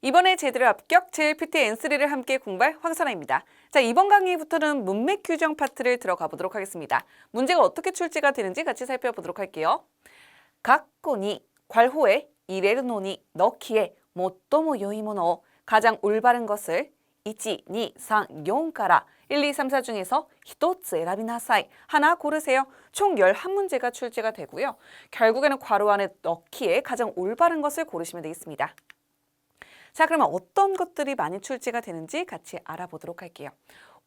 이번에 제대로 합격 JLPT N3를 함께 공부할 황선아입니다. 자, 이번 강의부터는 문맥 규정 파트를 들어가 보도록 하겠습니다. 문제가 어떻게 출제가 되는지 같이 살펴보도록 할게요. 각고니 괄호에 이레르노니 넣기에 모토모 요이모노 가장 올바른 것을 1, 2, 3, 4から 1, 2, 3, 4 중에서 1つ 에라비나사이 하나 고르세요. 총 11문제가 출제가 되고요. 결국에는 괄호 안에 넣기에 가장 올바른 것을 고르시면 되겠습니다. 자, 그러면 어떤 것들이 많이 출제가 되는지 같이 알아보도록 할게요.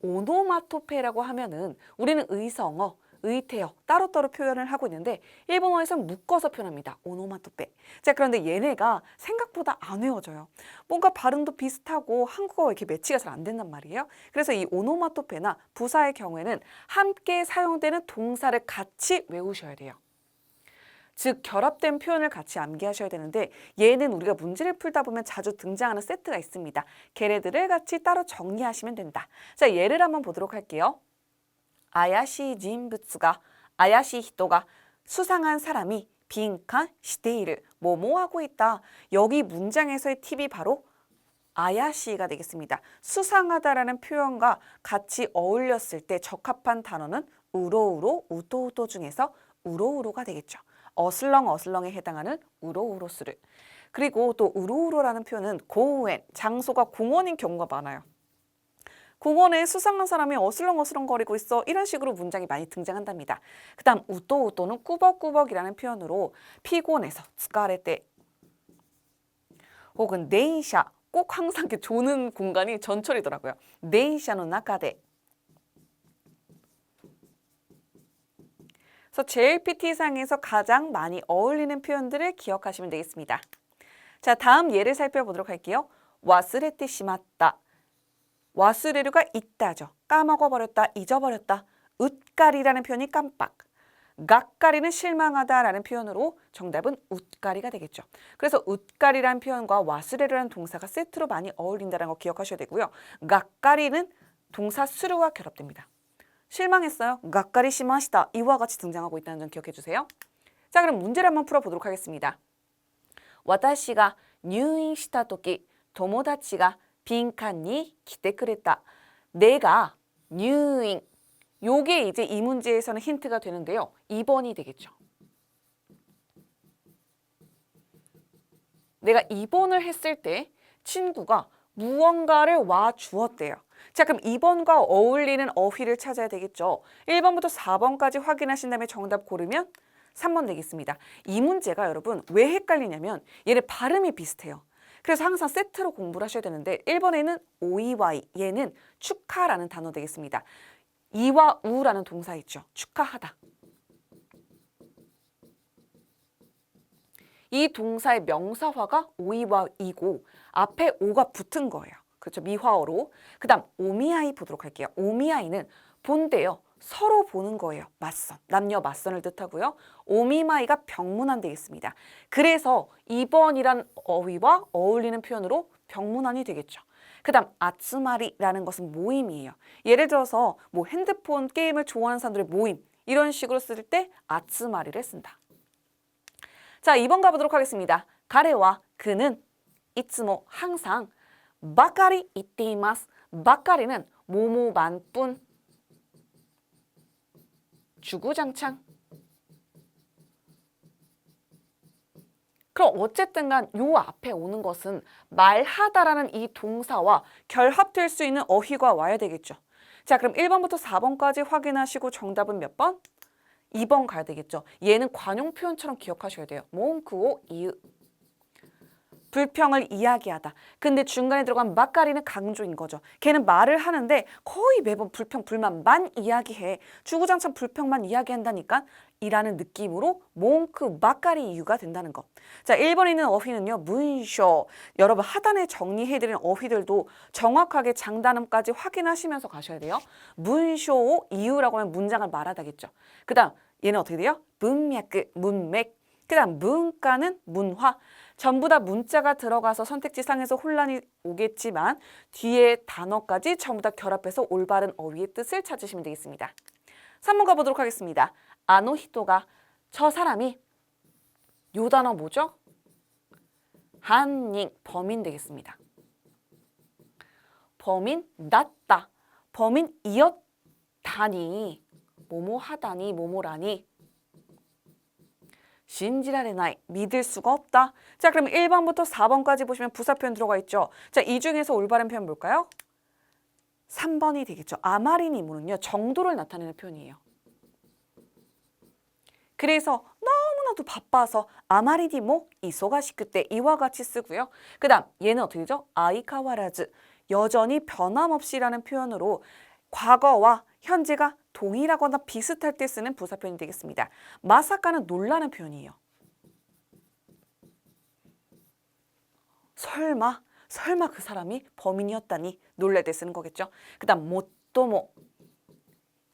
오노마토페라고 하면은 우리는 의성어, 의태어 따로따로 표현을 하고 있는데 일본어에서는 묶어서 표현합니다. 오노마토페. 자, 그런데 얘네가 생각보다 안 외워져요. 뭔가 발음도 비슷하고 한국어가 이렇게 매치가 잘 안 된단 말이에요. 그래서 이 오노마토페나 부사의 경우에는 함께 사용되는 동사를 같이 외우셔야 돼요. 즉 결합된 표현을 같이 암기하셔야 되는데 얘는 우리가 문제를 풀다 보면 자주 등장하는 세트가 있습니다. 걔네들을 같이 따로 정리하시면 된다. 자, 예를 한번 보도록 할게요. 아야시 진부츠가 아야시 히토가 수상한 사람이 빈칸 시테이를 뭐뭐하고 있다. 여기 문장에서의 팁이 바로 아야시가 되겠습니다. 수상하다라는 표현과 같이 어울렸을 때 적합한 단어는 우로우로, 우도우도 중에서 우로우로가 되겠죠. 어슬렁어슬렁에 해당하는 우로우로스를. 그리고 또 우로우로라는 표현은 고우엔, 장소가 공원인 경우가 많아요. 공원에 수상한 사람이 어슬렁어슬렁거리고 있어. 이런 식으로 문장이 많이 등장한답니다. 그 다음 우도우도는 꾸벅꾸벅이라는 표현으로 피곤해서 스카레테 혹은 네이샤 꼭 항상 이렇게 조는 공간이 전철이더라고요. 네이샤노 나카데. 그래서 JLPT상에서 가장 많이 어울리는 표현들을 기억하시면 되겠습니다. 자, 다음 예를 살펴보도록 할게요. 와스레테 시마tta. 와스레루가 있다죠. 까먹어버렸다, 잊어버렸다. 웃가리라는 표현이 깜빡. 갓가리는 실망하다라는 표현으로 정답은 웃가리가 되겠죠. 그래서 웃가리라는 표현과 와스레루라는 동사가 세트로 많이 어울린다는 거 기억하셔야 되고요. 갓가리는 동사 수루와 결합됩니다. 실망했어요. 갓가리 시마시다. 이와 같이 등장하고 있다는 점 기억해 주세요. 자, 그럼 문제를 한번 풀어보도록 하겠습니다. 私が入院した時、友達が빈칸に来てくれた. 내가入院. 요게 이제 이 문제에서는 힌트가 되는데요. 2번이 되겠죠. 내가 입원을 했을 때 친구가 무언가를 와 주었대요. 자, 그럼 2번과 어울리는 어휘를 찾아야 되겠죠. 1번부터 4번까지 확인하신 다음에 정답 고르면 3번 되겠습니다. 이 문제가 여러분 왜 헷갈리냐면 얘네 발음이 비슷해요. 그래서 항상 세트로 공부를 하셔야 되는데 1번에는 오이와이, 얘는 축하라는 단어 되겠습니다. 이와 우라는 동사 있죠. 축하하다. 이 동사의 명사화가 오이와 이고 앞에 오가 붙은 거예요. 그렇죠. 미화어로. 그 다음 오미아이 보도록 할게요. 오미아이는 본데요. 서로 보는 거예요. 맞선. 남녀 맞선을 뜻하고요. 오미마이가 병문안 되겠습니다. 그래서 2번이란 어휘와 어울리는 표현으로 병문안이 되겠죠. 그 다음 아츠마리라는 것은 모임이에요. 예를 들어서 뭐 핸드폰 게임을 좋아하는 사람들의 모임 이런 식으로 쓸 때 아츠마리를 쓴다. 자, 2번 가보도록 하겠습니다. 가레와 그는 이츠모 항상 바까리 이띠마스. 바까리는 모모만뿐 주구장창. 그럼 어쨌든 간 요 앞에 오는 것은 말하다라는 이 동사와 결합될 수 있는 어휘가 와야 되겠죠. 자, 그럼 1번부터 4번까지 확인하시고 정답은 몇 번? 2번 가야 되겠죠. 얘는 관용 표현처럼 기억하셔야 돼요. 몽크오 이으. 불평을 이야기하다. 근데 중간에 들어간 막가리는 강조인 거죠. 걔는 말을 하는데 거의 매번 불평, 불만만 이야기해. 주구장창 불평만 이야기한다니까 이라는 느낌으로 몽크, 막가리 이유가 된다는 거. 자, 1번에 있는 어휘는요. 문쇼. 여러분 하단에 정리해드린 어휘들도 정확하게 장단음까지 확인하시면서 가셔야 돼요. 문쇼 이유라고 하면 문장을 말하다겠죠. 그 다음 얘는 어떻게 돼요? 문맥, 문맥. 그 다음 문가는 문화. 전부 다 문자가 들어가서 선택지상에서 혼란이 오겠지만 뒤에 단어까지 전부 다 결합해서 올바른 어휘의 뜻을 찾으시면 되겠습니다. 3번 가보도록 하겠습니다. 아노히토가 저 사람이 요 단어 뭐죠? 한닝 범인 되겠습니다. 범인 낫다. 범인이었다니. 뭐뭐 하다니 뭐뭐라니. 신지라레나이. 믿을 수가 없다. 자, 그럼 1번부터 4번까지 보시면 부사 표현 들어가 있죠. 자, 이 중에서 올바른 표현 뭘까요? 3번이 되겠죠. 아마리니무는요. 정도를 나타내는 표현이에요. 그래서 너무나도 바빠서 아마리니모 이소가시쿠 때 이와 같이 쓰고요. 그 다음 얘는 어떻게 되죠? 아이카와라즈. 여전히 변함없이라는 표현으로 과거와 현재가 동일하거나 비슷할 때 쓰는 부사 표현이 되겠습니다. 마사카는 놀라는 표현이에요. 설마 그 사람이 범인이었다니 놀랄 때 쓰는 거겠죠. 그 다음 모토모.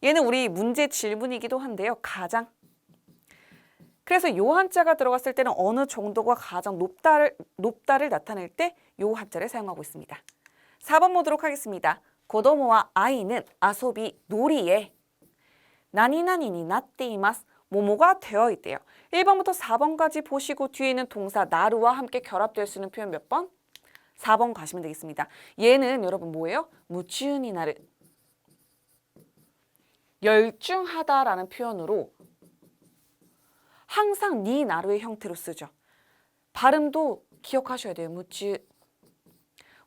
얘는 우리 문제 질문이기도 한데요. 가장. 그래서 요 한자가 들어갔을 때는 어느 정도가 가장 높다를 나타낼 때 요 한자를 사용하고 있습니다. 4번 보도록 하겠습니다. 고도모와 아이는 아소비, 놀이에 나니나니니 나떼이마스. 뭐뭐가 되어 있대요. 1번부터 4번까지 보시고 뒤에 있는 동사 나루와 함께 결합될 수 있는 표현 몇 번? 4번 가시면 되겠습니다. 얘는 여러분 뭐예요? 무치우니 나르. 열중하다라는 표현으로 항상 니 나루의 형태로 쓰죠. 발음도 기억하셔야 돼요. 무치.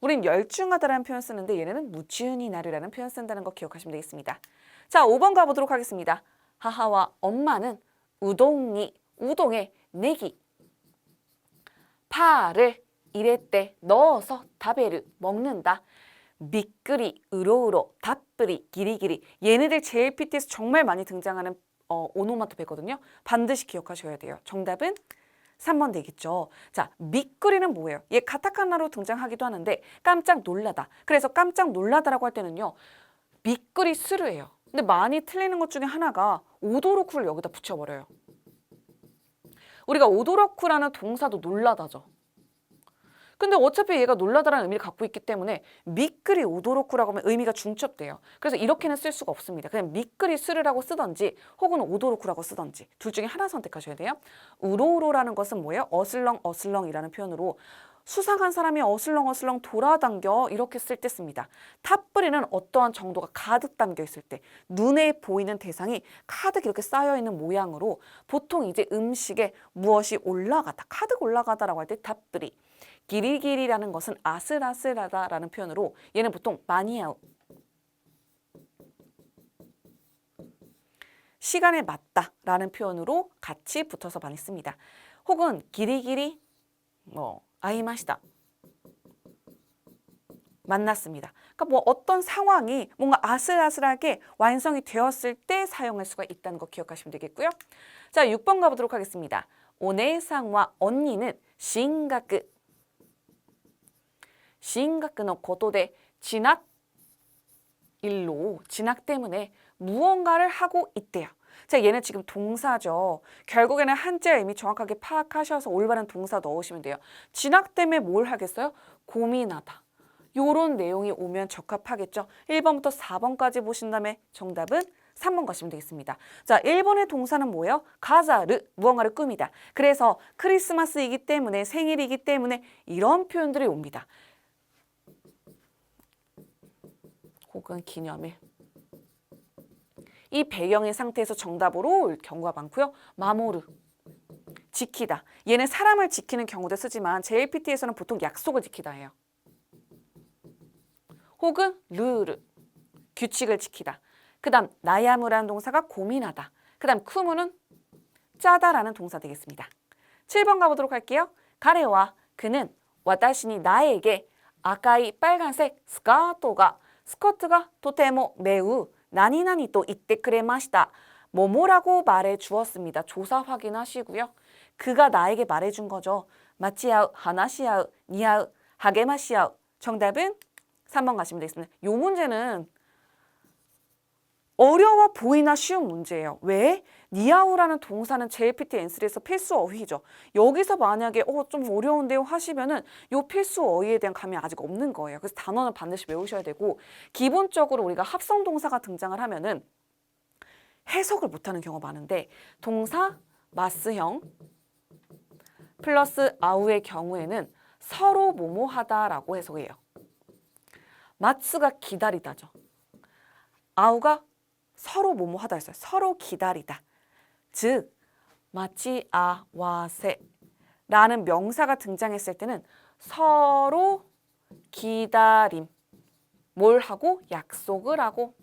우린 열중하다라는 표현 쓰는데 얘네는 무치우니 나르라는 표현 쓴다는 거 기억하시면 되겠습니다. 자, 5번 가보도록 하겠습니다. 하하와 엄마는 우동에 내기 파를 이랬대 넣어서 다베르 먹는다. 미끄리 으로으로 다뿌리 기리기리. 얘네들 JLPT에서 정말 많이 등장하는 오노마토페거든요. 반드시 기억하셔야 돼요. 정답은 3번 되겠죠. 자, 미끄리는 뭐예요? 얘 카타카나로 등장하기도 하는데 깜짝 놀라다. 그래서 깜짝 놀라다라고 할 때는요. 미끄리 스르예요. 근데 많이 틀리는 것 중에 하나가 오도로쿠를 여기다 붙여버려요. 우리가 오도로쿠라는 동사도 놀라다죠. 근데 어차피 얘가 놀라다라는 의미를 갖고 있기 때문에 미끄리 오도로쿠라고 하면 의미가 중첩돼요. 그래서 이렇게는 쓸 수가 없습니다. 그냥 미끄리 스르라고 쓰던지 혹은 오도로쿠라고 쓰던지 둘 중에 하나 선택하셔야 돼요. 우로우로라는 것은 뭐예요? 어슬렁어슬렁이라는 표현으로 수상한 사람이 어슬렁어슬렁 돌아다녀 이렇게 쓸 때 씁니다. 탑뿌리는 어떠한 정도가 가득 담겨 있을 때 눈에 보이는 대상이 가득 이렇게 쌓여 있는 모양으로 보통 이제 음식에 무엇이 올라가다, 가득 올라가다라고 할 때 탑뿌리. 기리기리라는 것은 아슬아슬하다라는 표현으로 얘는 보통 마니아우. 시간에 맞다라는 표현으로 같이 붙어서 많이 씁니다. 혹은 기리기리 아이마시다. 만났습니다. 그러니까 뭐 어떤 상황이 뭔가 아슬아슬하게 완성이 되었을 때 사용할 수가 있다는 거 기억하시면 되겠고요. 자, 6번 가보도록 하겠습니다. 오네상과 언니는 진학의ことで진학 때문에 무언가를 하고 있대요. 자, 얘는 지금 동사죠. 결국에는 한자의 의미 정확하게 파악하셔서 올바른 동사 넣으시면 돼요. 진학 때문에 뭘 하겠어요? 고민하다. 요런 내용이 오면 적합하겠죠. 1번부터 4번까지 보신 다음에 정답은 3번 가시면 되겠습니다. 자, 1번의 동사는 뭐예요? 가자르, 무언가를 꾸미다. 그래서 크리스마스이기 때문에 생일이기 때문에 이런 표현들이 옵니다. 혹은 기념일. 이 배경의 상태에서 정답으로 올 경우가 많고요. 마모르, 지키다. 얘는 사람을 지키는 경우도 쓰지만 JLPT에서는 보통 약속을 지키다 해요. 혹은 르르, 규칙을 지키다. 그 다음 나야무라는 동사가 고민하다. 그 다음 쿠무는 짜다라는 동사 되겠습니다. 7번 가보도록 할게요. 가레와 그는 와타시니 나에게 아까이 빨간색 스커트가 도테모 매우 나니나니 또 이때 그레마시다. 뭐뭐라고 말해 주었습니다. 조사 확인하시고요. 그가 나에게 말해준 거죠. 마치아우, 하나시아우, 니아우, 하게마시아우. 정답은 3번 가시면 되겠습니다. 이 문제는 어려워 보이나 쉬운 문제예요. 왜? 니아우라는 동사는 JLPT N3에서 필수 어휘죠. 여기서 만약에 좀 어려운데요 하시면은 이 필수 어휘에 대한 감이 아직 없는 거예요. 그래서 단어는 반드시 외우셔야 되고 기본적으로 우리가 합성 동사가 등장을 하면은 해석을 못하는 경우가 많은데 동사 마스형 플러스 아우의 경우에는 서로 뭐뭐하다라고 해석해요. 마츠가 기다리다죠. 아우가 서로 뭐뭐 하다 했어요. 서로 기다리다. 즉 마치아와세 라는 명사가 등장했을 때는 서로 기다림. 뭘 하고? 약속을 하고.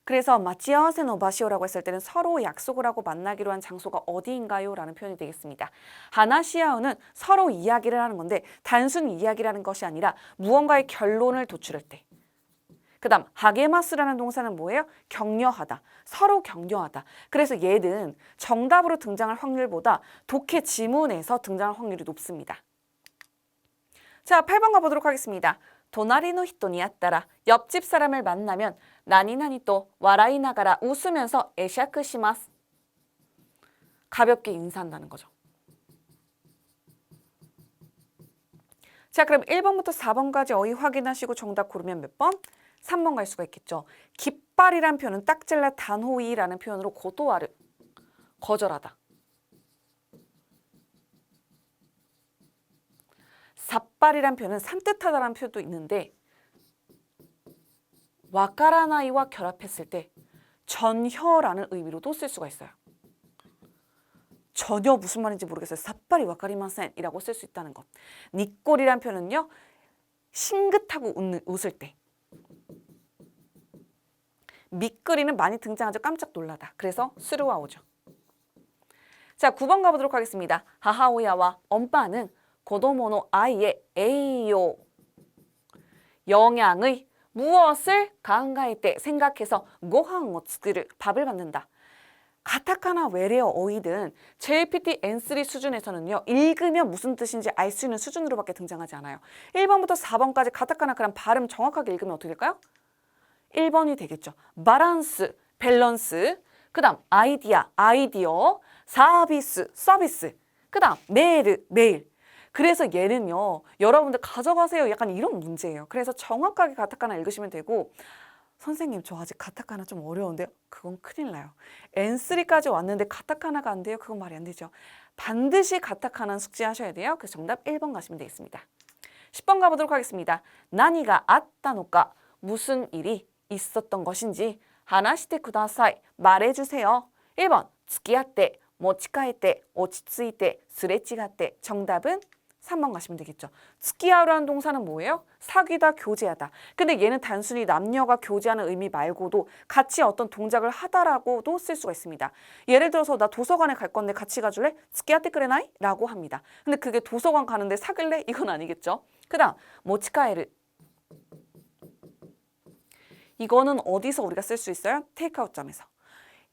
그래서 마치아와세노 바시오라고 했을 때는 서로 약속을 하고 만나기로 한 장소가 어디인가요? 라는 표현이 되겠습니다. 하나시아우는 서로 이야기를 하는 건데 단순 이야기라는 것이 아니라 무언가의 결론을 도출할 때. 그 다음 하게마스라는 동사는 뭐예요? 격려하다. 서로 격려하다. 그래서 얘는 정답으로 등장할 확률보다 독해 지문에서 등장할 확률이 높습니다. 자, 8번 가보도록 하겠습니다. 도나리노 히토니 아따라 옆집 사람을 만나면 나니나니 또 와라이나가라 웃으면서 에샤크 시마스. 가볍게 인사한다는 거죠. 자, 그럼 1번부터 4번까지 어휘 확인하시고 정답 고르면 몇 번? 3번 갈 수가 있겠죠. 깃발이란 표현은 딱질라 단호이라는 표현으로 고도아르, 거절하다. 삿발이란 표현은 산뜻하다라는 표현도 있는데 와카라나이와 결합했을 때 전혀라는 의미로도 쓸 수가 있어요. 전혀 무슨 말인지 모르겠어요. 삿발이 와카리마센 이라고 쓸 수 있다는 것. 니꼴이란 표현은요. 싱긋하고 웃을 때. 미끄리는 많이 등장하죠. 깜짝 놀라다. 그래서 스루와 오죠. 자, 9번 가보도록 하겠습니다. 하하오야와 엄마는 고도모노 아이의 에이요 영양의 무엇을 가한가할 때 생각해서 고항을 쓰기를 밥을 만든다. 가타카나 외래어 어휘든 JPT N3 수준에서는요. 읽으면 무슨 뜻인지 알 수 있는 수준으로밖에 등장하지 않아요. 1번부터 4번까지 가타카나 그럼 발음 정확하게 읽으면 어떻게 될까요? 1번이 되겠죠. 바란스, 밸런스. 그 다음 아이디어, 서비스. 그 다음 메일. 그래서 얘는요. 여러분들 가져가세요. 약간 이런 문제예요. 그래서 정확하게 가타카나 읽으시면 되고 선생님 저 아직 가타카나 좀 어려운데요. 그건 큰일 나요. N3까지 왔는데 가타카나가 안 돼요. 그건 말이 안 되죠. 반드시 가타카나는 숙지하셔야 돼요. 그래서 정답 1번 가시면 되겠습니다. 10번 가보도록 하겠습니다. 나니가 아따노까 무슨 일이 있었던 것인지 하나시테 쿠다사이 말해주세요. 1번 츠키아떼, 모치카에떼, 오치츠이떼, 스레치가떼. 정답은 3번 가시면 되겠죠. 츠키아루라는 동사는 뭐예요? 사귀다, 교제하다. 근데 얘는 단순히 남녀가 교제하는 의미 말고도 같이 어떤 동작을 하다라고도 쓸 수가 있습니다. 예를 들어서 나 도서관에 갈 건데 같이 가줄래? 츠키아떼 그레나이? 라고 합니다. 근데 그게 도서관 가는데 사귈래? 이건 아니겠죠. 그 다음 모치카에르. 이거는 어디서 우리가 쓸 수 있어요? 테이크아웃점에서.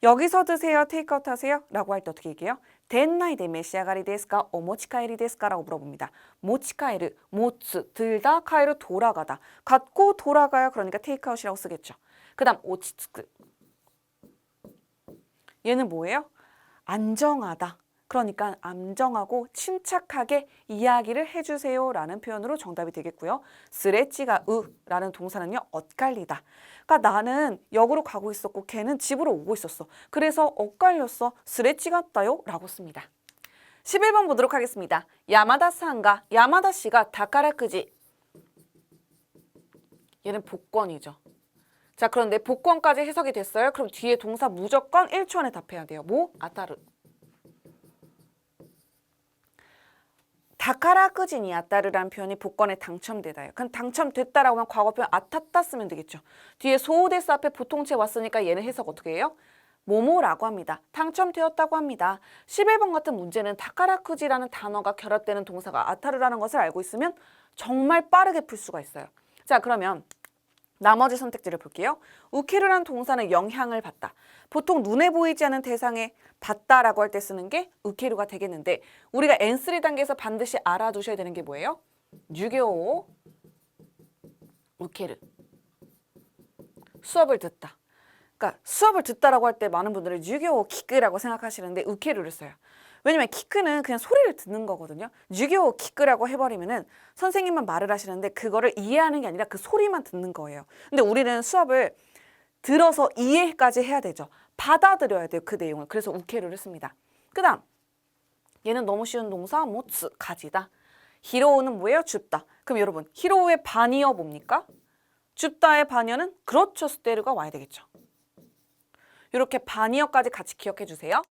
여기서 드세요, 테이크아웃 하세요? 라고 할 때 어떻게 얘기해요? 덴나이데 메시아가리 데스까? 오모치카에리 데스까? 라고 물어봅니다. 모치카에르, 모츠, 들다, 카에르, 돌아가다. 갖고 돌아가요. 그러니까 테이크아웃이라고 쓰겠죠. 그 다음 오치츠크. 얘는 뭐예요? 안정하다. 그러니까 안정하고 침착하게 이야기를 해주세요 라는 표현으로 정답이 되겠고요. 스레치가 라는 동사는요. 엇갈리다. 그러니까 나는 역으로 가고 있었고 걔는 집으로 오고 있었어. 그래서 엇갈렸어. 스레치 같다요 라고 씁니다. 11번 보도록 하겠습니다. 야마다 씨가 다카라크지. 얘는 복권이죠. 자, 그런데 복권까지 해석이 됐어요. 그럼 뒤에 동사 무조건 1초 안에 답해야 돼요. 뭐? 아타르. 다카라크지니 아따르라는 표현이 복권에 당첨되다예요. 그럼 당첨됐다라고 하면 과거 표현 아탔다 쓰면 되겠죠. 뒤에 소우데스 앞에 보통체 왔으니까 얘는 해석 어떻게 해요? 뭐뭐라고 합니다. 당첨되었다고 합니다. 11번 같은 문제는 다카라크지라는 단어가 결합되는 동사가 아타르라는 것을 알고 있으면 정말 빠르게 풀 수가 있어요. 자, 그러면 나머지 선택지를 볼게요. 우케르라는 동사는 영향을 받다. 보통 눈에 보이지 않는 대상에 받다라고 할 때 쓰는 게 우케르가 되겠는데 우리가 N3 단계에서 반드시 알아두셔야 되는 게 뭐예요? 유교 우케르. 수업을 듣다. 그러니까 수업을 듣다라고 할 때 많은 분들은 유교 키크라고 생각하시는데 우케르를 써요. 왜냐면 키크는 그냥 소리를 듣는 거거든요. 유교 키크라고 해버리면은 선생님만 말을 하시는데 그거를 이해하는 게 아니라 그 소리만 듣는 거예요. 근데 우리는 수업을 들어서 이해까지 해야 되죠. 받아들여야 돼요. 그 내용을. 그래서 우케르를 씁니다. 그 다음 얘는 너무 쉬운 동사 모츠, 가지다. 히로우는 뭐예요? 줍다. 그럼 여러분 히로우의 반이어 뭡니까? 줍다의 반이어는 그렇죠 스테르가 와야 되겠죠. 이렇게 반이어까지 같이 기억해 주세요.